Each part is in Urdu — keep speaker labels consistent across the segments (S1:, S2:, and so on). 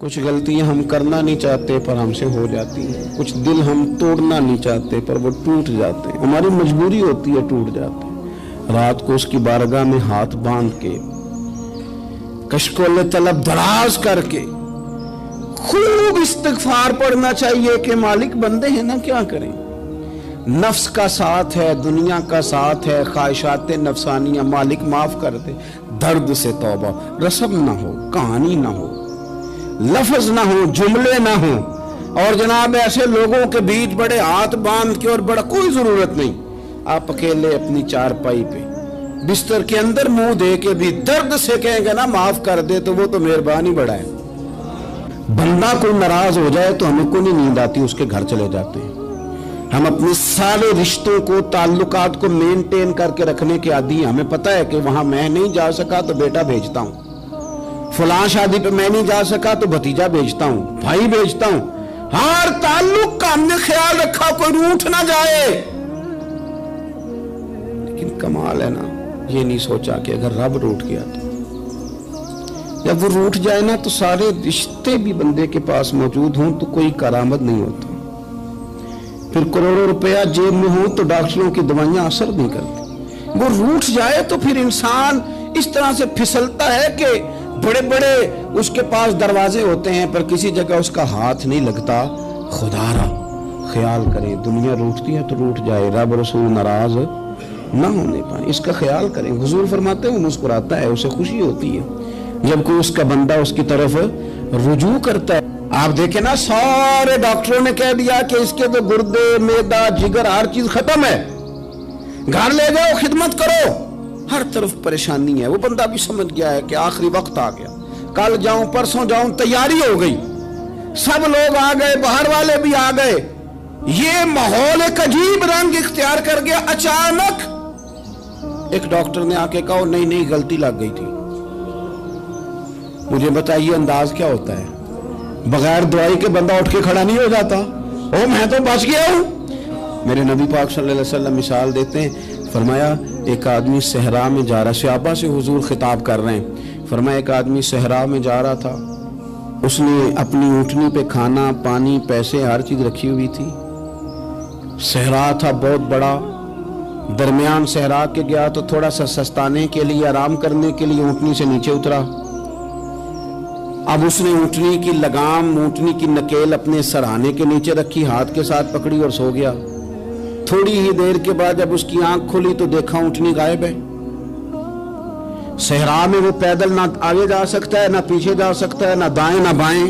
S1: کچھ غلطیاں ہم کرنا نہیں چاہتے پر ہم سے ہو جاتی ہیں، کچھ دل ہم توڑنا نہیں چاہتے پر وہ ٹوٹ جاتے ہیں، ہماری مجبوری ہوتی ہے ٹوٹ جاتے ہیں۔ رات کو اس کی بارگاہ میں ہاتھ باندھ کے کشکول طلب دراز کر کے خوب استغفار پڑھنا چاہیے کہ مالک بندے ہیں نا، کیا کریں، نفس کا ساتھ ہے، دنیا کا ساتھ ہے، خواہشات نفسانیہ، مالک معاف کر دے۔ درد سے توبہ، رسم نہ ہو، کہانی نہ ہو، لفظ نہ ہو، جملے نہ ہو، اور جناب ایسے لوگوں کے بیچ بڑے ہاتھ باندھ کے اور بڑا کوئی ضرورت نہیں، آپ اکیلے اپنی چارپائی پہ بستر کے اندر منہ دے کے بھی درد سے کہیں گے نا معاف کر دے تو وہ تو مہربانی بڑا ہے۔ بندہ کوئی ناراض ہو جائے تو ہمیں کوئی نہیں نیند آتی، اس کے گھر چلے جاتے ہیں۔ ہم اپنے سارے رشتوں کو، تعلقات کو مینٹین کر کے رکھنے کے عادی ہیں، ہمیں پتہ ہے کہ وہاں میں نہیں جا سکا تو بیٹا بھیجتا ہوں، فلاں شادی پہ میں نہیں جا سکا تو بھتیجا بھیجتا ہوں، بھائی بھیجتا ہوں، ہر تعلق کا ہم نے خیال رکھا کوئی روٹھ نہ جائے۔ لیکن کمال ہے نا، یہ نہیں سوچا کہ اگر رب روٹھ گیا تو جب وہ روٹھ جائے نا تو سارے رشتے بھی بندے کے پاس موجود ہوں تو کوئی کرامت نہیں ہوتا، پھر کروڑوں روپیہ جیب میں ہوں تو ڈاکٹروں کی دوائیاں اثر نہیں کرتی۔ وہ روٹھ جائے تو پھر انسان اس طرح سے پھسلتا ہے کہ بڑے بڑے اس کے پاس دروازے ہوتے ہیں پر کسی جگہ اس کا ہاتھ نہیں لگتا۔ خدا را خیال کریں، دنیا روٹتی ہے تو روٹ جائے، رب رسول ناراض نہ ہونے پائیں، اس کا خیال کریں۔ حضور فرماتے ہیں وہ مسکراتا ہے، اسے خوشی ہوتی ہے جب کوئی اس کا بندہ اس کی طرف رجوع کرتا ہے۔ آپ دیکھیں نا، سارے ڈاکٹروں نے کہہ دیا کہ اس کے تو گردے، معدہ، جگر ہر چیز ختم ہے، گھر لے جاؤ، خدمت کرو، ہر طرف پریشانی ہے۔ وہ بندہ بھی سمجھ گیا ہے کہ آخری وقت آ گیا، کل جاؤں پرسوں جاؤں، تیاری ہو گئی، سب لوگ آ گئے، باہر والے بھی آ گئے، یہ ماحول ایک عجیب رنگ اختیار کر گیا۔ اچانک ایک ڈاکٹر نے آ کے کہا نہیں غلطی لگ گئی تھی۔ مجھے بتائیے انداز کیا ہوتا ہے؟ بغیر دوائی کے بندہ اٹھ کے کھڑا نہیں ہو جاتا، او میں تو بچ گیا ہوں۔ میرے نبی پاک صلی اللہ علیہ وسلم مثال دیتے ہیں، فرمایا ایک آدمی صحرا میں جا رہا، صحابہ سے حضور خطاب کر رہے ہیں، فرمایا ایک آدمی صحرا میں جا رہا تھا، اس نے اپنی اونٹنی پہ کھانا، پانی، پیسے، ہر چیز رکھی ہوئی تھی، صحرا تھا بہت بڑا، درمیان صحرا کے گیا تو تھوڑا سا سستانے کے لیے، آرام کرنے کے لیے اونٹنی سے نیچے اترا۔ اب اس نے اونٹنی کی لگام، اونٹنی کی نکیل اپنے سرہانے کے نیچے رکھی، ہاتھ کے ساتھ پکڑی اور سو گیا۔ تھوڑی ہی دیر کے بعد جب اس کی آنکھ کھلی تو دیکھا اونٹنی غائب ہے۔ صحرا میں وہ پیدل نہ آگے جا سکتا ہے، نہ پیچھے جا سکتا ہے، نہ دائیں نہ بائیں،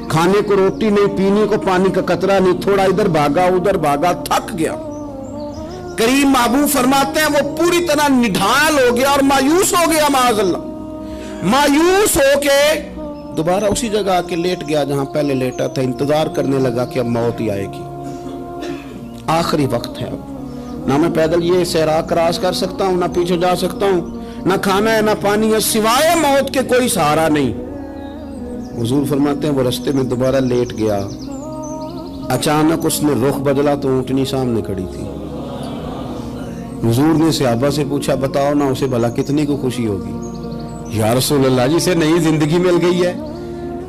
S1: کھانے کو روٹی نہیں، پینے کو پانی کا قطرہ نہیں، تھوڑا ادھر بھاگا ادھر بھاگا، تھک گیا۔ کریم محبوب فرماتے ہیں وہ پوری طرح نڈھال ہو گیا اور مایوس ہو گیا، معاذ اللہ، مایوس ہو کے دوبارہ اسی جگہ آ کے لیٹ گیا جہاں پہلے لیٹا تھا، انتظار کرنے لگا کہ اب موت ہی آئے گی، آخری وقت ہے، اب نہ میں پیدل یہ صحرا کراس کر سکتا ہوں، نہ پیچھے جا سکتا ہوں، نہ کھانا ہے نہ پانی ہے، سوائے موت کے کوئی سہارا نہیں۔ حضور فرماتے ہیں وہ رستے میں دوبارہ لیٹ گیا، اچانک اس نے رخ بدلا تو اونٹنی سامنے کھڑی تھی۔ حضور نے صحابہ سے پوچھا بتاؤ نا اسے بھلا کتنی کو خوشی ہوگی؟ یا رسول اللہ جسے نئی زندگی مل گئی ہے۔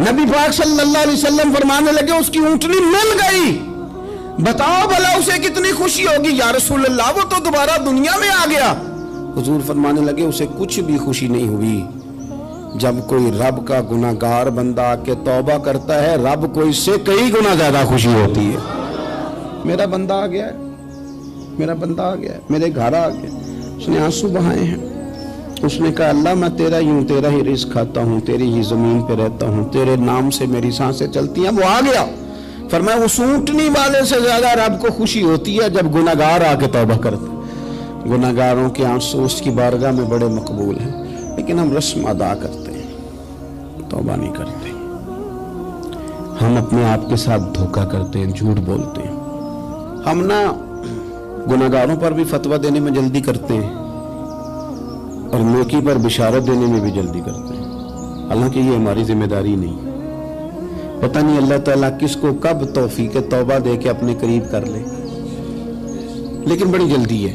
S1: نبی پاک صلی اللہ علیہ وسلم فرمانے لگے اس کی اونٹنی مل گئی، بتاؤ بھلا اسے کتنی خوشی ہوگی؟ یا رسول اللہ وہ تو دوبارہ دنیا میں آ گیا۔ حضور فرمانے لگے اسے کچھ بھی خوشی نہیں ہوئی۔ جب کوئی رب کا گناہگار بندہ آ کے توبہ کرتا ہے، رب کو اس سے کئی گنا زیادہ خوشی ہوتی ہے۔ میرا بندہ آ گیا ہے، میرا بندہ آ گیا ہے، میرے گھر آ گیا، اس نے آنسو بہائے ہیں، اس نے کہا اللہ میں تیرا ہی ہوں، تیرا ہی رزق کھاتا ہوں، تیری ہی زمین پہ رہتا ہوں، تیرے نام سے میری سانسیں چلتی ہیں۔ وہ آ گیا، فرمایا اس اونٹنی والے سے زیادہ رب کو خوشی ہوتی ہے جب گناہگار آ کے توبہ کرتا ہے۔ گناہگاروں کے آنسو اس کی بارگاہ میں بڑے مقبول ہیں، لیکن ہم رسم ادا کرتے ہیں، توبہ نہیں کرتے، ہم اپنے آپ کے ساتھ دھوکہ کرتے ہیں، جھوٹ بولتے ہیں، ہم نہ گناہگاروں پر بھی فتویٰ دینے میں جلدی کرتے ہیں اور نیکی پر بشارت دینے میں بھی جلدی کرتے ہیں، حالانکہ یہ ہماری ذمہ داری نہیں۔ پتہ نہیں اللہ تعالیٰ کس کو کب توفیق توبہ دے کے اپنے قریب کر لے، لیکن بڑی جلدی ہے۔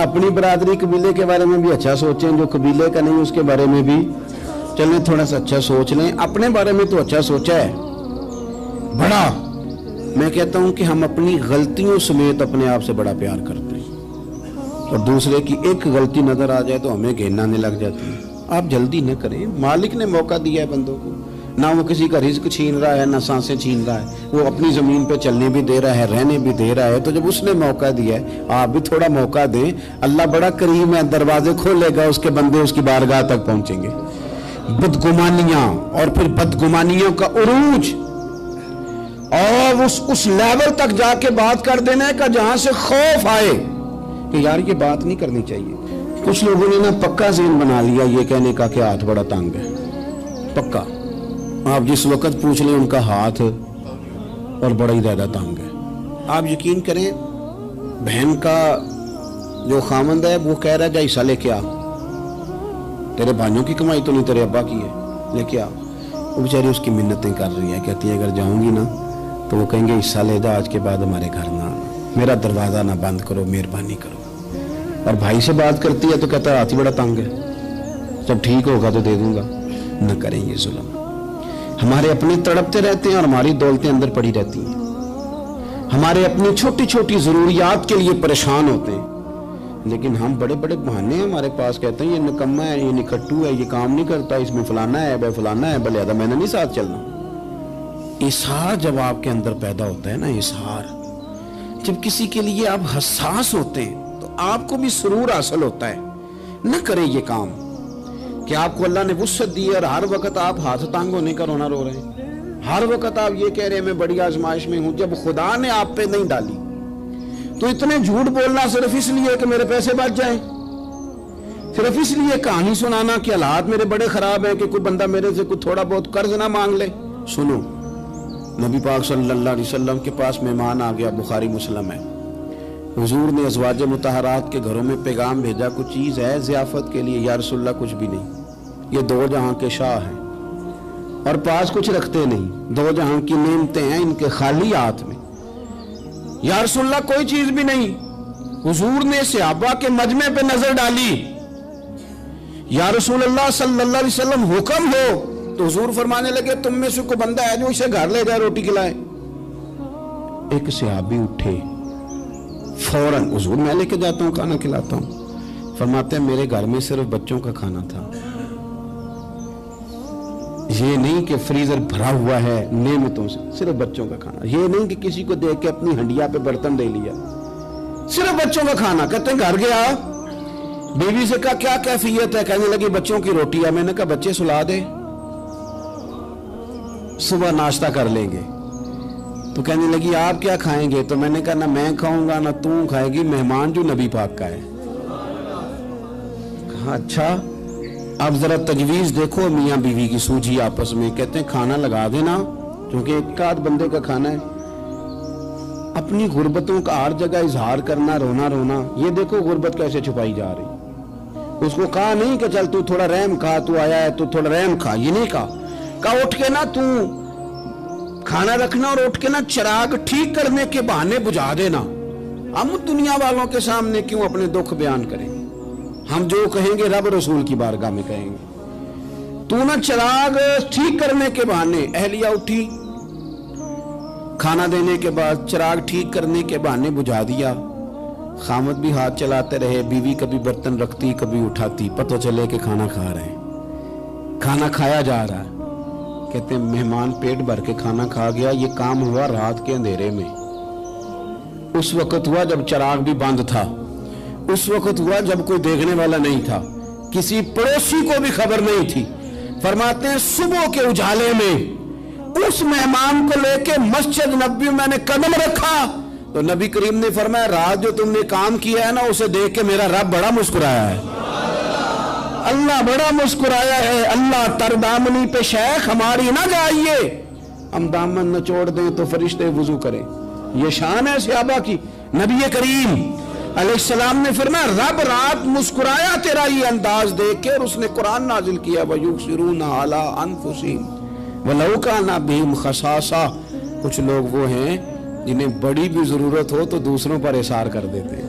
S1: اپنی برادری قبیلے کے بارے میں بھی اچھا سوچیں, جو قبیلے کا نہیں اس کے بارے میں بھی چلیں تھوڑا سا اچھا سوچ لیں. اپنے بارے میں تو اچھا سوچا ہے بڑا. میں کہتا ہوں کہ ہم اپنی غلطیوں سمیت اپنے آپ سے بڑا پیار کرتے ہیں, اور دوسرے کی ایک غلطی نظر آ جائے تو ہمیں گھین آنے لگ جاتی ہے. آپ جلدی نہ کریں, مالک نے موقع دیا ہے بندوں کو, نہ وہ کسی کا رزق چھین رہا ہے نہ سانسیں چھین رہا ہے, وہ اپنی زمین پہ چلنے بھی دے رہا ہے, رہنے بھی دے رہا ہے. تو جب اس نے موقع دیا ہے آپ بھی تھوڑا موقع دیں. اللہ بڑا کریم ہے, دروازے کھولے گا, اس کے بندے اس کی بارگاہ تک پہنچیں گے. بدگمانیاں اور پھر بدگمانیوں کا عروج اور اس لیول تک جا کے بات کر دینا کا جہاں سے خوف آئے کہ یار یہ بات نہیں کرنی چاہیے. کچھ لوگوں نے نا پکا ذہن بنا لیا یہ کہنے کا کہ ہاتھ بڑا تنگ ہے. پکا آپ جس وقت پوچھ لیں ان کا ہاتھ اور بڑا ہی زیادہ تنگ ہے. آپ یقین کریں بہن کا جو خامند ہے وہ کہہ رہا ہے جا حصہ لے کے آ, تیرے بھائیوں کی کمائی تو نہیں تیرے ابا کی ہے, لے کے آ. وہ بیچاری اس کی منتیں کر رہی ہے, کہتی ہے اگر جاؤں گی نا تو وہ کہیں گے حصہ لے جا, آج کے بعد ہمارے گھر نہ آنا, میرا دروازہ نہ بند کرو, مہربانی کرو. اور بھائی سے بات کرتی ہے تو کہتا ہے ہاتھ ہی بڑا تنگ ہے, جب ٹھیک ہوگا تو دے دوں گا. نہ کریں یہ ظلم. ہمارے اپنے تڑپتے رہتے ہیں اور ہماری دولتیں اندر پڑی رہتی ہیں. ہمارے اپنی چھوٹی چھوٹی ضروریات کے لیے پریشان ہوتے ہیں, لیکن ہم بڑے بڑے بہانے ہیں ہمارے پاس, کہتے ہیں یہ نکما ہے, یہ نکھٹو ہے, یہ کام نہیں کرتا, اس میں فلانا ہے, بے فلانا ہے, بلے میں نے نہیں ساتھ چلنا. اظہار جب آپ کے اندر پیدا ہوتا ہے نا, اظہار جب کسی کے لیے آپ حساس ہوتے ہیں تو آپ کو بھی سرور حاصل ہوتا ہے. نہ کریں یہ کام کہ آپ کو اللہ نے وسعت دی ہے اور ہر وقت آپ ہاتھ تانگ ہونے کا رونا رو رہے ہیں, ہر وقت آپ یہ کہہ رہے ہیں میں بڑی آزمائش میں ہوں, جب خدا نے آپ پہ نہیں ڈالی. تو اتنے جھوٹ بولنا صرف اس لیے کہ میرے پیسے بچ جائیں, صرف اس لیے کہانی سنانا کہ حالات میرے بڑے خراب ہیں کہ کوئی بندہ میرے سے کوئی تھوڑا بہت قرض نہ مانگ لے. سنو, نبی پاک صلی اللہ علیہ وسلم کے پاس مہمان آ گیا, بخاری مسلم ہے. حضور نے ازواج مطہرات کے گھروں میں پیغام بھیجا, کچھ چیز ہے ضیافت کے لیے؟ یا رسول اللہ کچھ بھی نہیں, یہ دو جہاں کے شاہ ہیں اور پاس کچھ رکھتے نہیں, دو جہاں کی نعمتیں ہیں ان کے خالی ہاتھ میں. یا رسول اللہ کوئی چیز بھی نہیں. حضور نے صحابہ کے مجمع پہ نظر ڈالی, یا رسول اللہ صلی اللہ علیہ وسلم حکم ہو. تو حضور فرمانے لگے تم میں سے کوئی بندہ ہے جو اسے گھر لے جائے روٹی کھلائے. ایک صحابی اٹھے فوراً, حضور میں لے کے جاتا ہوں کھانا کھلاتا ہوں. فرماتے ہیں میرے گھر میں صرف بچوں کا کھانا تھا, یہ نہیں کہ فریزر بھرا ہوا ہے نعمتوں سے, صرف بچوں کا کھانا. یہ نہیں کہ کسی کو دیکھ کے اپنی ہنڈیا پہ برتن دے لیا, صرف بچوں کا کھانا. کہتے ہیں گھر گیا, بیوی سے کہا کیا کیفیت ہے؟ کہنے لگی بچوں کی روٹی ہے. میں نے کہا بچے سلا دے, صبح ناشتہ کر لیں گے. تو کہنے لگی آپ کیا کھائیں گے؟ تو میں نے کہا نہ میں کھاؤں گا نہ تم کھائے گی, مہمان جو نبی پاک کا ہے. کہا اچھا, اب ذرا تجویز دیکھو میاں بیوی کی سوجھی آپس میں. کہتے ہیں کھانا لگا دینا کیونکہ ایک آدھ بندے کا کھانا ہے. اپنی غربتوں کا ہر جگہ اظہار کرنا, رونا رونا. یہ دیکھو غربت کیسے چھپائی جا رہی. اس کو کہا نہیں کہ چل تو تھوڑا رحم کھا, تو آیا ہے تو تھوڑا رحم کھا, یہ نہیں کہا. کہا اٹھ کے نا تو کھانا رکھنا اور اٹھ کے نا چراغ ٹھیک کرنے کے بہانے بجھا دینا. ہم دنیا والوں کے سامنے کیوں اپنے دکھ بیان کریں؟ ہم جو کہیں گے رب رسول کی بارگاہ میں کہیں گے. تو نا چراغ ٹھیک کرنے کے بہانے. اہلیہ اٹھی, کھانا دینے کے بعد چراغ ٹھیک کرنے کے بہانے بجھا دیا. خامد بھی ہاتھ چلاتے رہے, بیوی کبھی برتن رکھتی کبھی اٹھاتی, پتہ چلے کہ کھانا کھا رہے ہیں, کھانا کھایا جا رہا ہے. کہتے ہیں مہمان پیٹ بھر کے کھانا کھا گیا. یہ کام ہوا رات کے اندھیرے میں, اس وقت ہوا جب چراغ بھی بند تھا, اس وقت ہوا جب کوئی دیکھنے والا نہیں تھا, کسی پڑوسی کو بھی خبر نہیں تھی. فرماتے ہیں صبح کے اجالے میں اس مہمان کو لے کے مسجد نبوی میں نے قدم رکھا تو نبی کریم نے فرمایا رات جو تم نے کام کیا ہے نا اسے دیکھ کے میرا رب بڑا مسکرایا ہے, اللہ بڑا مسکرایا ہے. اللہ تر دامنی پہ شیخ ہماری نہ جائیے, ہم دامن نہ چھوڑ دیں تو فرشتے وضو کریں. یہ شان ہے صحابہ کی. نبی کریم علیہ السلام نے فرمایا رب رات مسکرایا تیرا یہ انداز دیکھ کے, اور اس نے قرآن نازل کیا وَيُبْصِرُونَ عَلَىٰ أَنفُسِهِمْ وَلَوْ كَانَ بِهِمْ خَصَاصَةٌ. کچھ لوگ وہ ہیں جنہیں بڑی بھی ضرورت ہو تو دوسروں پر اثار کر دیتے ہیں.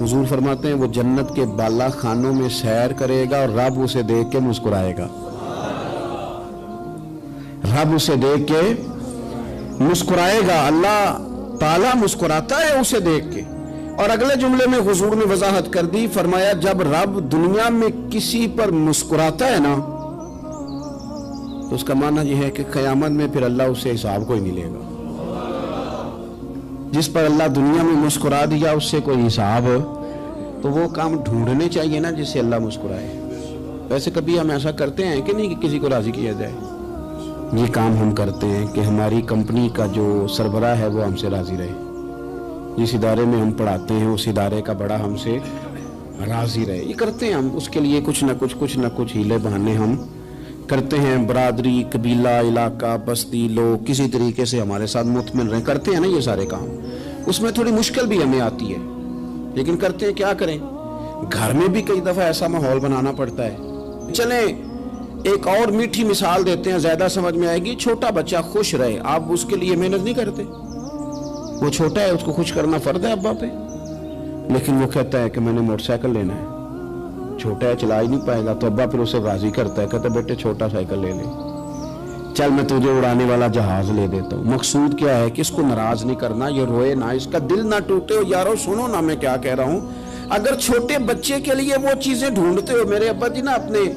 S1: حضور فرماتے ہیں وہ جنت کے بالا خانوں میں سیر کرے گا اور رب اسے دیکھ کے مسکرائے گا، رب اسے دیکھ کے مسکرائے گا، اللہ تعالیٰ مسکراتا ہے اسے دیکھ کے۔ اور اگلے جملے میں حضور نے وضاحت کر دی، فرمایا جب رب دنیا میں کسی پر مسکراتا ہے نا تو اس کا معنی یہ ہے کہ قیامت میں پھر اللہ اسے حساب کوئی نہیں لے گا۔ جس پر اللہ دنیا میں مسکرا دیا اس سے کوئی حساب، تو وہ کام ڈھونڈنے چاہیے نا جس سے اللہ مسکرائے۔ ویسے کبھی ہم ایسا کرتے ہیں کہ نہیں کہ کسی کو راضی کیا جائے؟ یہ کام ہم کرتے ہیں کہ ہماری کمپنی کا جو سربراہ ہے وہ ہم سے راضی رہے، جس ادارے میں ہم پڑھاتے ہیں اس ادارے کا بڑا ہم سے راضی رہے۔ یہ کرتے ہیں ہم، اس کے لیے کچھ نہ کچھ ہیلے بہانے ہم کرتے ہیں۔ برادری، قبیلہ، علاقہ، بستی، لوگ کسی طریقے سے ہمارے ساتھ مطمئن رہیں، کرتے ہیں نا یہ سارے کام۔ اس میں تھوڑی مشکل بھی ہمیں آتی ہے لیکن کرتے ہیں، کیا کریں۔ گھر میں بھی کئی دفعہ ایسا ماحول بنانا پڑتا ہے۔ چلیں ایک اور میٹھی مثال دیتے ہیں، زیادہ سمجھ میں آئے گی۔ چھوٹا بچہ خوش رہے، آپ اس کے لیے محنت نہیں کرتے؟ وہ چھوٹا ہے، اس کو خوش کرنا فرض ہے ابا پہ، لیکن وہ کہتا ہے کہ میں نے موٹر سائیکل لینا ہے۔ چھوٹا ہے، چلا ہی نہیں پائے گا، تو ابا پھر اسے راضی کرتا ہے، کہتا ہے بیٹے چھوٹا سائیکل لے لے، چل میں تجھے اڑانے والا جہاز لے دیتا ہوں۔ مقصود کیا ہے کہ اس کو ناراض نہیں کرنا، یہ روئے نہ، اس کا دل نہ ٹوٹے۔ یارو سنو نا میں کیا کہہ رہا ہوں، اگر چھوٹے بچے کے لیے وہ چیزیں ڈھونڈتے ہو، میرے ابا جی نا اپنے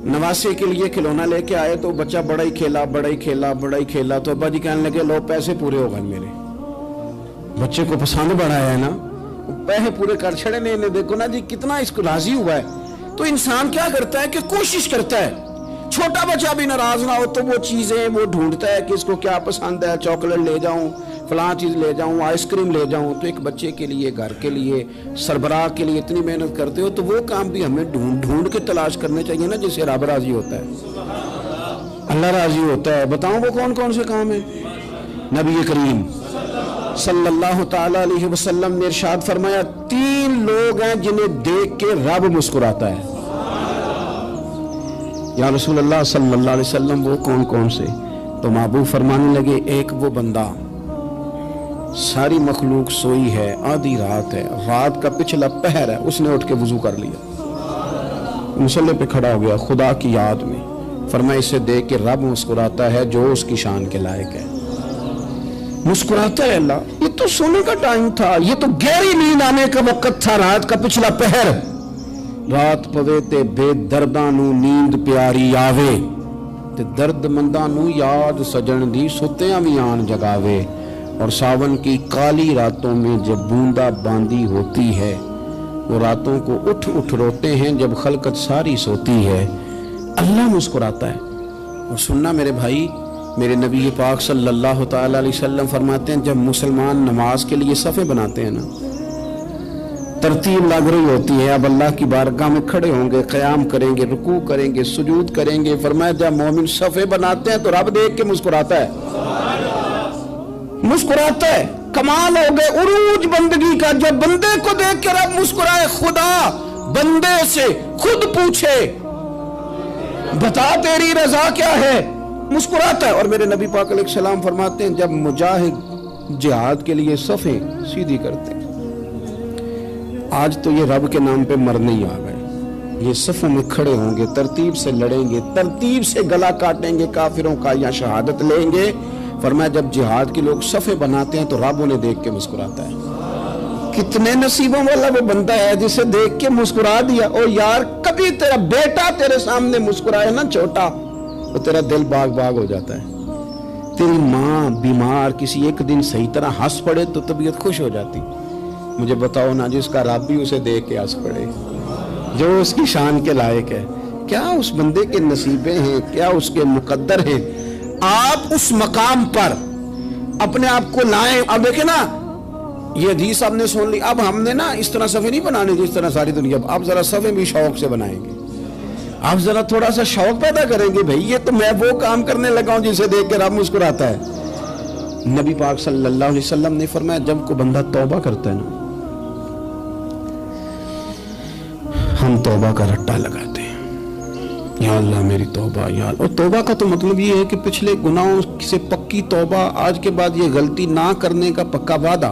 S1: نواسے کے لیے کھلونا لے کے آئے تو بچہ بڑا ہی کھیلا تو ابا جی کہنے لگے لو پیسے پورے ہو گئے میرے۔ بچے کو پسند بڑا ہے نا، پیسے پورے کر چھڑے نے، دیکھو نا جی کتنا اس کو راضی ہوا ہے۔ تو انسان کیا کرتا ہے کہ کوشش کرتا ہے، چھوٹا بچہ بھی ناراض نہ ہو تو وہ چیزیں وہ ڈھونڈتا ہے کہ اس کو کیا پسند ہے، چاکلیٹ لے جاؤں، فلاں چیز لے جاؤں، آئس کریم لے جاؤں۔ تو ایک بچے کے لیے، گھر کے لیے، سربراہ کے لیے اتنی محنت کرتے ہو تو وہ کام بھی ہمیں ڈھونڈ کے تلاش کرنے چاہیے نا جس سے رب راضی ہوتا ہے، اللہ راضی ہوتا ہے۔ بتاؤں وہ کون کون سے کام ہیں؟ نبی کریم صلی اللہ تعالی علیہ وسلم نے ارشاد فرمایا 3 لوگ ہیں جنہیں دیکھ کے رب مسکراتا ہے۔ یا رسول اللہ صلی اللہ علیہ وسلم وہ کون کون سے؟ تو محبوب فرمانے لگے ایک وہ بندہ ساری مخلوق سوئی ہے، آدھی رات ہے، رات کا پچھلا پہر ہے، اس نے اٹھ کے وضو کر لیا، مصلی پہ کھڑا ہو گیا خدا کی یاد میں، فرمایا اسے دیکھ کے رب مسکراتا ہے جو اس کی شان کے لائق ہے۔ مسکراتا ہے اللہ۔ یہ تو سونے کا ٹائم تھا، یہ تو گہری نیند آنے کا وقت تھا، رات کا پچھلا پہر۔ رات پوے تے بے درداں نو نیند پیاری آوے، تے درد منداں نو یاد سجن دی ستیاں وی آن جگاوے۔ اور ساون کی کالی راتوں میں جب بوندا باندی ہوتی ہے، وہ راتوں کو اٹھ روتے ہیں جب خلقت ساری سوتی ہے۔ اللہ مسکراتا ہے۔ اور سننا میرے بھائی، میرے نبی پاک صلی اللہ تعالی علیہ وسلم فرماتے ہیں جب مسلمان نماز کے لیے صفیں بناتے ہیں نا، ترتیب لگ رہی ہوتی ہے، اب اللہ کی بارگاہ میں کھڑے ہوں گے، قیام کریں گے، رکوع کریں گے، سجود کریں گے، فرمایا جب مومن صفیں بناتے ہیں تو رب دیکھ کے مسکراتا ہے، مسکراتا ہے۔ کمال ہو گئے عروج بندگی کا، جب بندے کو دیکھ کے رب مسکرائے۔ خدا بندے سے خود پوچھے بتا تیری رضا کیا ہے، مسکراتا ہے۔ اور میرے نبی پاک علیہ السلام فرماتے ہیں جب مجاہد جہاد کے لیے صفیں سیدھی کرتے ہیں، آج تو یہ رب کے نام پہ مرنے ہی آ گئے، یہ صفوں میں کھڑے ہوں گے، ترتیب سے لڑیں گے، ترتیب سے گلا کاٹیں گے کافروں کا یا شہادت لیں گے۔ فرمایا جب جہاد کے لوگ صفیں بناتے ہیں تو رب انہیں دیکھ کے مسکراتا ہے۔ کتنے نصیبوں والا وہ بندہ ہے جسے دیکھ کے مسکرا دیا۔ او یار کبھی تیرا بیٹا تیرے سامنے مسکرائے نا چھوٹا، تو تیرا دل باغ باغ ہو جاتا ہے۔ تیری ماں بیمار کسی ایک دن صحیح طرح ہنس پڑے تو طبیعت خوش ہو جاتی۔ مجھے بتاؤ نا جس کا رب بھی اسے دیکھ کے ہنس پڑے، جو اس کی شان کے لائق ہے، کیا اس بندے کے نصیبیں ہیں، کیا اس کے مقدر ہیں۔ آپ اس مقام پر اپنے آپ کو لائیں۔ اب دیکھیں نا یہ حدیث آپ نے سن لی، اب ہم نے نا اس طرح صفیں نہیں بنانے جس طرح ساری دنیا، اب ذرا صفیں بھی شوق سے بنائیں گے، آپ ذرا تھوڑا سا شوق پیدا کریں گے، بھئی یہ تو میں وہ کام کرنے لگا ہوں جسے دیکھ کے رب مسکراتا ہے۔ نبی پاک صلی اللہ علیہ وسلم نے فرمایا جب کوئی بندہ توبہ کرتا ہے نا، ہم توبہ کا رٹا لگاتے ہیں، یا اللہ میری توبہ یا اللہ۔ اور توبہ کا تو مطلب یہ ہے کہ پچھلے گناہوں سے پکی توبہ، آج کے بعد یہ غلطی نہ کرنے کا پکا وعدہ۔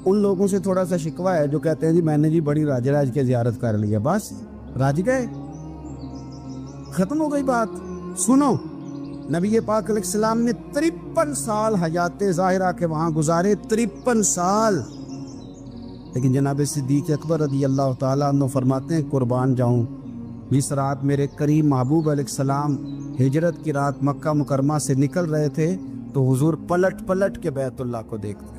S2: ان لوگوں سے تھوڑا سا شکوہ ہے جو کہتے ہیں جی میں نے جی بڑی راج راج کے زیارت کر لی ہے، بس راج گئے، ختم ہو گئی بات۔ سنو، نبی پاک علیہ السلام نے 53 سال حیات ظاہرہ کے وہاں گزارے، 53 سال، لیکن جناب صدیق اکبر رضی اللہ تعالیٰ عنہ فرماتے ہیں قربان جاؤں، جس رات میرے کریم محبوب علیہ السلام ہجرت کی رات مکہ مکرمہ سے نکل رہے تھے تو حضور پلٹ پلٹ کے بیت اللہ کو دیکھتے،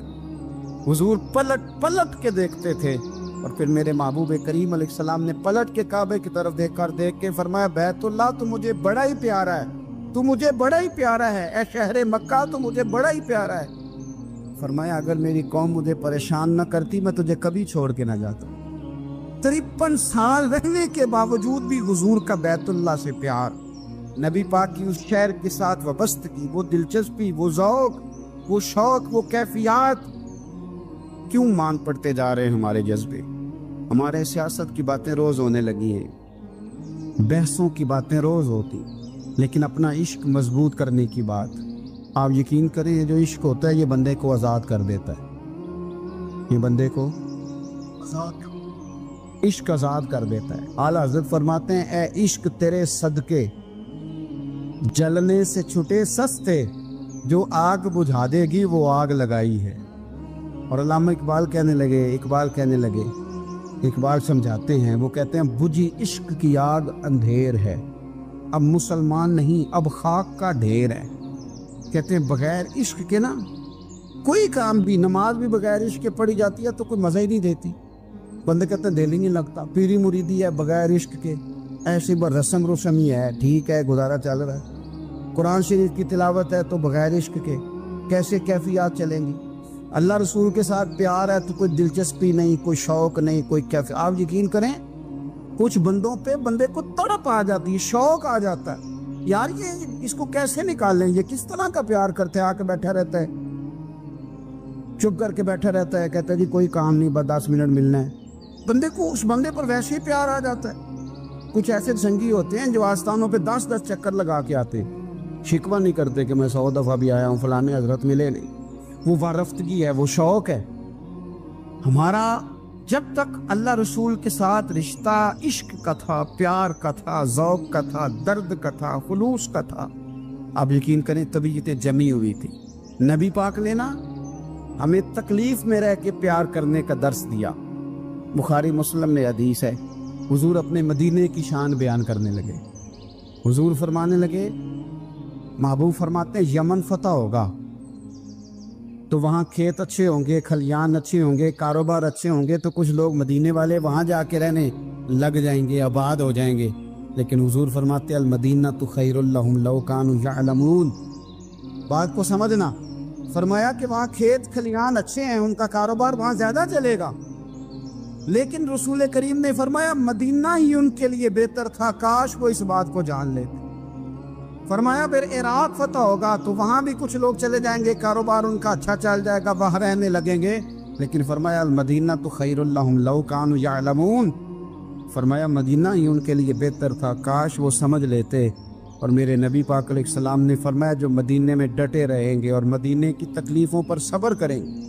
S2: حضور پلٹ پلٹ کے دیکھتے تھے، اور پھر میرے محبوب کریم علیہ السلام نے پلٹ کے کعبے کی طرف دیکھ کے فرمایا بیت اللہ تو مجھے بڑا ہی پیارا ہے، تو مجھے بڑا ہی پیارا ہے، اے شہر مکہ تو مجھے بڑا ہی پیارا ہے۔ فرمایا اگر میری قوم مجھے پریشان نہ کرتی میں تجھے کبھی چھوڑ کے نہ جاتا۔ 53 سال رہنے کے باوجود بھی حضور کا بیت اللہ سے پیار، نبی پاک کی اس شہر کے ساتھ وابستگی، وہ دلچسپی، وہ ذوق، وہ شوق، وہ کیفیات، کیوں مان پڑتے جا رہے ہیں ہمارے جذبے؟ ہمارے سیاست کی باتیں روز ہونے لگی ہیں، بحثوں کی باتیں روز ہوتی، لیکن اپنا عشق مضبوط کرنے کی بات، آپ یقین کریں یہ جو عشق ہوتا ہے یہ بندے کو آزاد کر دیتا ہے، یہ بندے کو عشق آزاد کر دیتا ہے۔ اعلیٰ حضرت فرماتے ہیں اے عشق تیرے صدقے جلنے سے چھٹے سستے، جو آگ بجھا دے گی وہ آگ لگائی ہے۔ اور علامہ اقبال کہنے لگے، اقبال سمجھاتے ہیں، وہ کہتے ہیں بجھی عشق کی آگ اندھیر ہے، اب مسلمان نہیں اب خاک کا ڈھیر ہے۔ کہتے ہیں بغیر عشق کے نا کوئی کام بھی، نماز بھی بغیر عشق کے پڑھی جاتی ہے تو کوئی مزہ ہی نہیں دیتی، بندے کہتے ہیں دل ہی نہیں لگتا، پیری مریدی ہے بغیر عشق کے ایسی رسم ہی ہے، ٹھیک ہے گزارا چل رہا ہے، قرآن شریف کی تلاوت ہے تو بغیر عشق کے کیسے کیفیات چلیں گی؟ اللہ رسول کے ساتھ پیار ہے تو کوئی دلچسپی نہیں، کوئی شوق نہیں، کوئی کیفیت۔ آپ یقین کریں کچھ بندوں پہ بندے کو تڑپ آ جاتی ہے، شوق آ جاتا ہے، یار یہ اس کو کیسے نکالیں، یہ کس طرح کا پیار کرتے ہیں، آ کے بیٹھا رہتا ہے، چپ کر کے بیٹھا رہتا ہے، کہتا ہے جی کوئی کام نہیں بس 10 منٹ ملنا ہے، بندے کو اس بندے پر ویسے ہی پیار آ جاتا ہے۔ کچھ ایسے سنگی ہوتے ہیں جو آستانوں پہ 10 چکر لگا کے آتے، شکوہ نہیں کرتے کہ میں 100 دفعہ بھی آیا ہوں فلانے حضرت ملے نہیں، وہ وارفتگی ہے، وہ شوق ہے ہمارا۔ جب تک اللہ رسول کے ساتھ رشتہ عشق کا تھا، پیار کا تھا، ذوق کا تھا، درد کا تھا، خلوص کا تھا، آپ یقین کریں طبیعتیں جمی ہوئی تھی۔ نبی پاک نے نا ہمیں تکلیف میں رہ کے پیار کرنے کا درس دیا۔ بخاری مسلم میں حدیث ہے، حضور اپنے مدینے کی شان بیان کرنے لگے، حضور فرمانے لگے، محبوب فرماتے ہیں یمن فتح ہوگا تو وہاں کھیت اچھے ہوں گے، کھلیان اچھے ہوں گے، کاروبار اچھے ہوں گے، تو کچھ لوگ مدینے والے وہاں جا کے رہنے لگ جائیں گے، آباد ہو جائیں گے، لیکن حضور فرماتے المدینہ تو خیر لہم لو کانوا یعلمون۔ بات کو سمجھنا، فرمایا کہ وہاں کھیت کھلیان اچھے ہیں، ان کا کاروبار وہاں زیادہ چلے گا، لیکن رسول کریم نے فرمایا مدینہ ہی ان کے لیے بہتر تھا، کاش وہ اس بات کو جان لیتے۔ فرمایا پھر عراق فتح ہوگا تو وہاں بھی کچھ لوگ چلے جائیں گے، کاروبار ان کا اچھا چل جائے گا، وہاں رہنے لگیں گے، لیکن فرمایا المدینہ تو خیر لہم لو کانوا یعلمون، فرمایا مدینہ ہی ان کے لیے بہتر تھا، کاش وہ سمجھ لیتے۔ اور میرے نبی پاک علیہ السلام نے فرمایا جو مدینے میں ڈٹے رہیں گے اور مدینے کی تکلیفوں پر صبر کریں گے،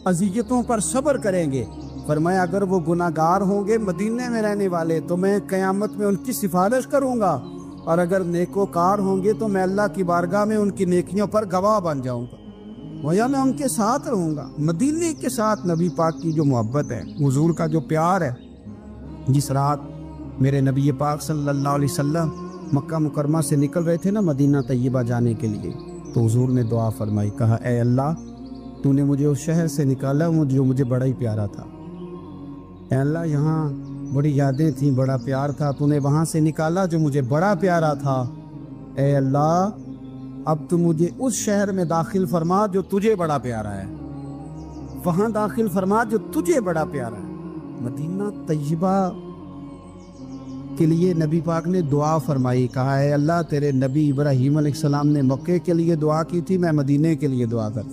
S2: اذیتوں پر صبر کریں گے، فرمایا اگر وہ گناہ گار ہوں گے مدینے میں رہنے والے تو میں قیامت میں ان کی سفارش کروں گا، اور اگر نیکوکار ہوں گے تو میں اللہ کی بارگاہ میں ان کی نیکیوں پر گواہ بن جاؤں گا، گویا میں ان کے ساتھ رہوں گا۔ مدینے کے ساتھ نبی پاک کی جو محبت ہے، حضور کا جو پیار ہے، جس رات میرے نبی پاک صلی اللہ علیہ وسلم مکہ مکرمہ سے نکل رہے تھے نا مدینہ طیبہ جانے کے لیے، تو حضور نے دعا فرمائی، کہا اے اللہ تو نے مجھے اس شہر سے نکالا جو مجھے بڑا ہی پیارا تھا، اے اللہ یہاں بڑی یادیں تھیں، بڑا پیار تھا، تو نے وہاں سے نکالا جو مجھے بڑا پیارا تھا، اے اللہ اب تو مجھے اس شہر میں داخل فرما جو تجھے بڑا پیارا ہے، وہاں داخل فرما جو تجھے بڑا پیارا ہے۔ مدینہ طیبہ کے لیے نبی پاک نے دعا فرمائی، کہا اے اللہ تیرے نبی ابراہیم علیہ السلام نے مکے کے لیے دعا کی تھی، میں مدینے کے لیے دعا کر،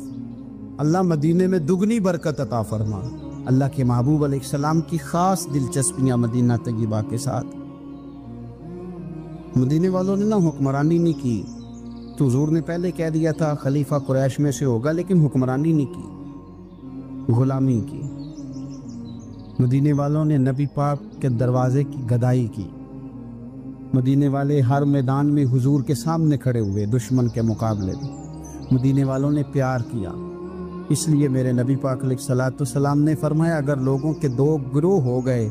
S2: اللہ مدینے میں دگنی برکت عطا فرما۔ اللہ کے محبوب علیہ السلام کی خاص دلچسپیاں مدینہ طیبہ کے ساتھ، مدینے والوں نے نہ حکمرانی نہیں کی، تو حضور نے پہلے کہہ دیا تھا خلیفہ قریش میں سے ہوگا، لیکن حکمرانی نہیں کی، غلامی کی، مدینے والوں نے نبی پاک کے دروازے کی گدائی کی، مدینے والے ہر میدان میں حضور کے سامنے کھڑے ہوئے دشمن کے مقابلے میں، مدینے والوں نے پیار کیا۔ اس لیے میرے نبی پاک علیہ الصلوۃ والسلام نے فرمایا اگر لوگوں کے دو گروہ ہو گئے،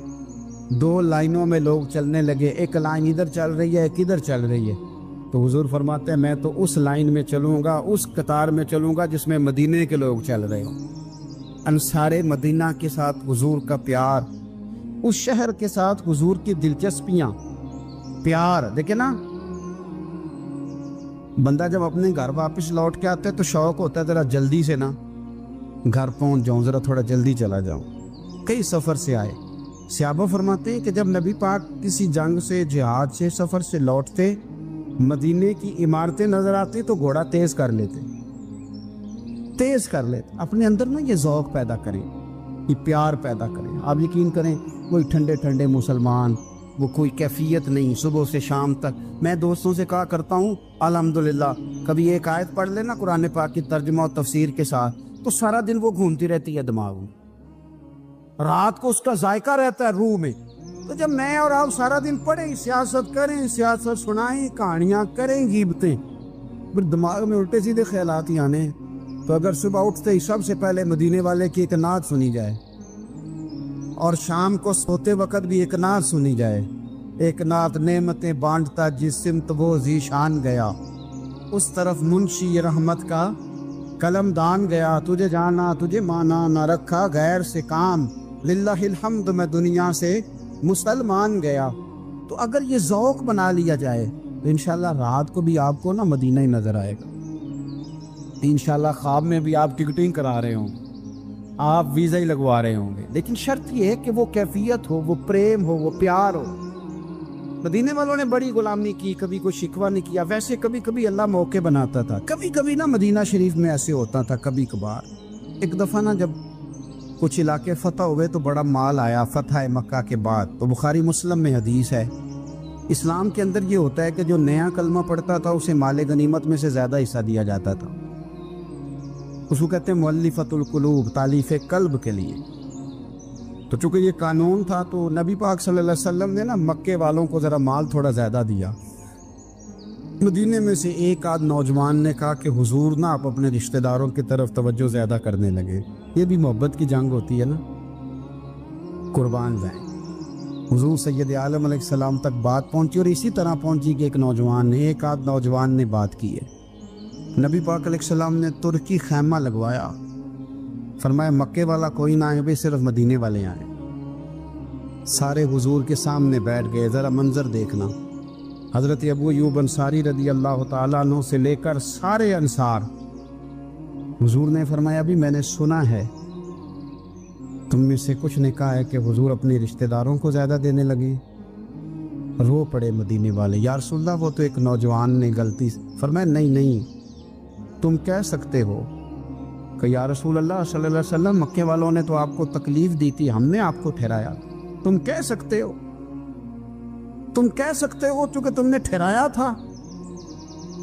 S2: دو لائنوں میں لوگ چلنے لگے، ایک لائن ادھر چل رہی ہے ایک ادھر چل رہی ہے، تو حضور فرماتے ہیں میں تو اس لائن میں چلوں گا، اس قطار میں چلوں گا جس میں مدینے کے لوگ چل رہے ہوں۔ انصار مدینہ کے ساتھ حضور کا پیار، اس شہر کے ساتھ حضور کی دلچسپیاں، پیار دیکھیں نا، بندہ جب اپنے گھر واپس لوٹ کے آتا ہے تو شوق ہوتا ہے ذرا جلدی سے نا گھر پہنچ جاؤں، ذرا تھوڑا جلدی چلا جاؤں۔ کئی سفر سے آئے، صحابہ فرماتے ہیں کہ جب نبی پاک کسی جنگ سے، جہاد سے، سفر سے لوٹتے، مدینے کی عمارتیں نظر آتی تو گھوڑا تیز کر لیتے، اپنے اندر نا یہ ذوق پیدا کریں، یہ پیار پیدا کریں۔ آپ یقین کریں کوئی ٹھنڈے ٹھنڈے مسلمان، وہ کوئی کیفیت نہیں، صبح سے شام تک میں دوستوں سے کہا کرتا ہوں الحمدللہ کبھی ایک آیت پڑھ لینا قرآن پاک کی ترجمہ و تفسیر کے ساتھ تو سارا دن وہ گھومتی رہتی ہے دماغ میں، رات کو اس کا ذائقہ رہتا ہے روح میں۔ تو جب میں اور آپ سارا دن پڑھیں، سیاست کریں، سیاست سنائیں، کہانیاں کریں، غیبتیں، پھر دماغ میں الٹے سیدھے خیالات ہی آنے ہیں۔ تو اگر صبح اٹھتے ہی سب سے پہلے مدینے والے کی ایک نعت سنی جائے اور شام کو سوتے وقت بھی ایک نعت سنی جائے، ایک نعت نعمتیں بانٹتا جس سمت وہ ذیشان گیا، اس طرف منشی رحمت کا قلم دان گیا، تجھے جانا تجھے مانا نہ رکھا غیر سے کام، للہ الحمد میں دنیا سے مسلمان گیا۔ تو اگر یہ ذوق بنا لیا جائے تو انشاءاللہ رات کو بھی آپ کو نا مدینہ ہی نظر آئے گا، انشاءاللہ خواب میں بھی آپ ٹکٹنگ کرا رہے ہوں، آپ ویزا ہی لگوا رہے ہوں گے، لیکن شرط یہ ہے کہ وہ کیفیت ہو، وہ پریم ہو، وہ پیار ہو۔ مدینے والوں نے بڑی غلامی کی، کبھی کوئی شکوہ نہیں کیا، ویسے کبھی کبھی اللہ موقع بناتا تھا، کبھی کبھی نا مدینہ شریف میں ایسے ہوتا تھا کبھی کبھار۔ ایک دفعہ نا جب کچھ علاقے فتح ہوئے تو بڑا مال آیا فتح مکہ کے بعد، تو بخاری مسلم میں حدیث ہے، اسلام کے اندر یہ ہوتا ہے کہ جو نیا کلمہ پڑھتا تھا اسے مال غنیمت میں سے زیادہ حصہ دیا جاتا تھا، اس کو کہتے ہیں مؤلفۃ القلوب، تالیف قلب کے لیے۔ تو چونکہ یہ قانون تھا تو نبی پاک صلی اللہ علیہ وسلم نے نا مکے والوں کو ذرا مال تھوڑا زیادہ دیا۔ مدینے میں سے ایک آدھ نوجوان نے کہا کہ حضور نا آپ اپنے رشتہ داروں کی طرف توجہ زیادہ کرنے لگے، یہ بھی محبت کی جنگ ہوتی ہے نا، قربان جائیں۔ حضور سید عالم علیہ السلام تک بات پہنچی اور اسی طرح پہنچی کہ ایک آدھ نوجوان نے بات کی ہے۔ نبی پاک علیہ السلام نے ترکی خیمہ لگوایا، فرمایا مکے والا کوئی نہ آئے، صرف مدینے والے آئیں۔ سارے حضور کے سامنے بیٹھ گئے، ذرا منظر دیکھنا، حضرت ابو ایوب انصاری رضی اللہ تعالیٰ عنہ سے لے کر سارے انصار۔ حضور نے فرمایا ابھی میں نے سنا ہے تم میں سے کچھ نے کہا ہے کہ حضور اپنے رشتہ داروں کو زیادہ دینے لگے۔ رو پڑے مدینے والے، یا رسول اللہ وہ تو ایک نوجوان نے غلطی۔ فرمایا نہیں تم کہہ سکتے ہو کہ یا رسول اللہ صلی اللہ علیہ وسلم مکے والوں نے تو آپ کو تکلیف دی تھی، ہم نے آپ کو ٹھہرایا، تم کہہ سکتے ہو چونکہ تم نے ٹھہرایا تھا۔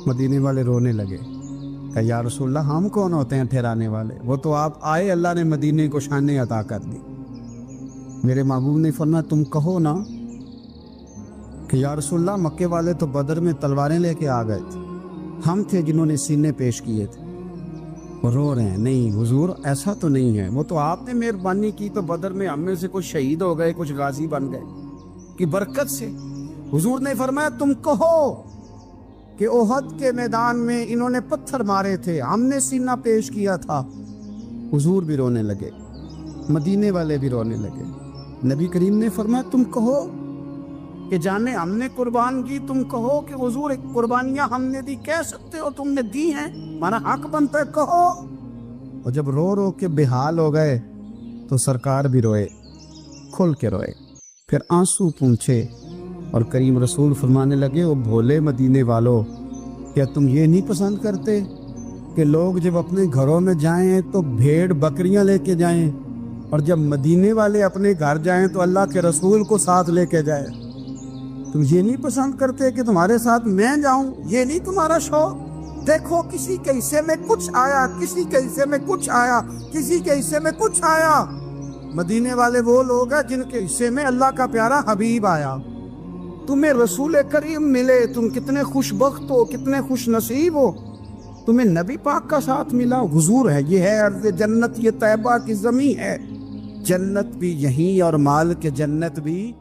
S2: مدینے والے رونے لگے کہ یا رسول اللہ ہم کون ہوتے ہیں ٹھہرانے والے، وہ تو آپ آئے، اللہ نے مدینے کو شانیں عطا کر دی۔ میرے محبوب نے فرمایا تم کہو نا کہ یا رسول اللہ مکے والے تو بدر میں تلواریں لے کے آ گئے تھے، ہم تھے جنہوں نے سینے پیش کیے تھے۔ وہ رو رہے ہیں، نہیں حضور ایسا تو نہیں ہے، وہ تو آپ نے مہربانی کی تو بدر میں ہم میں سے کچھ شہید ہو گئے، کچھ غازی بن گئے کی برکت سے۔ حضور نے فرمایا تم کہو کہ احد کے میدان میں انہوں نے پتھر مارے تھے، ہم نے سینہ پیش کیا تھا۔ حضور بھی رونے لگے، مدینے والے بھی رونے لگے۔ نبی کریم نے فرمایا تم کہو کہ جانے ہم نے قربان کی، تم کہو کہ حضور ایک قربانیاں ہم نے دی، کہہ سکتے ہو تم نے دی ہیں، ہمارا حق بنتا ہے کہو۔ اور جب رو رو کے بے حال ہو گئے تو سرکار بھی روئے، کھل کے روئے، پھر آنسو پونچھے اور کریم رسول فرمانے لگے او بھولے مدینے والو، کیا تم یہ نہیں پسند کرتے کہ لوگ جب اپنے گھروں میں جائیں تو بھیڑ بکریاں لے کے جائیں، اور جب مدینے والے اپنے گھر جائیں تو اللہ کے رسول کو ساتھ لے کے جائیں؟ تم یہ نہیں پسند کرتے کہ تمہارے ساتھ میں جاؤں؟ یہ نہیں تمہارا شوق دیکھو کسی کے حصے میں کچھ آیا، کسی کے حصے میں کچھ آیا، کسی کے حصے میں کچھ آیا۔ مدینے والے وہ لوگ ہیں جن کے حصے میں اللہ کا پیارا حبیب آیا۔ تمہیں رسول کریم ملے، تم کتنے خوش بخت ہو، کتنے خوش نصیب ہو، تمہیں نبی پاک کا ساتھ ملا۔ حضور ہے، یہ ہے ارض جنت، یہ طیبہ کی زمین ہے، جنت بھی یہیں اور مال کے جنت بھی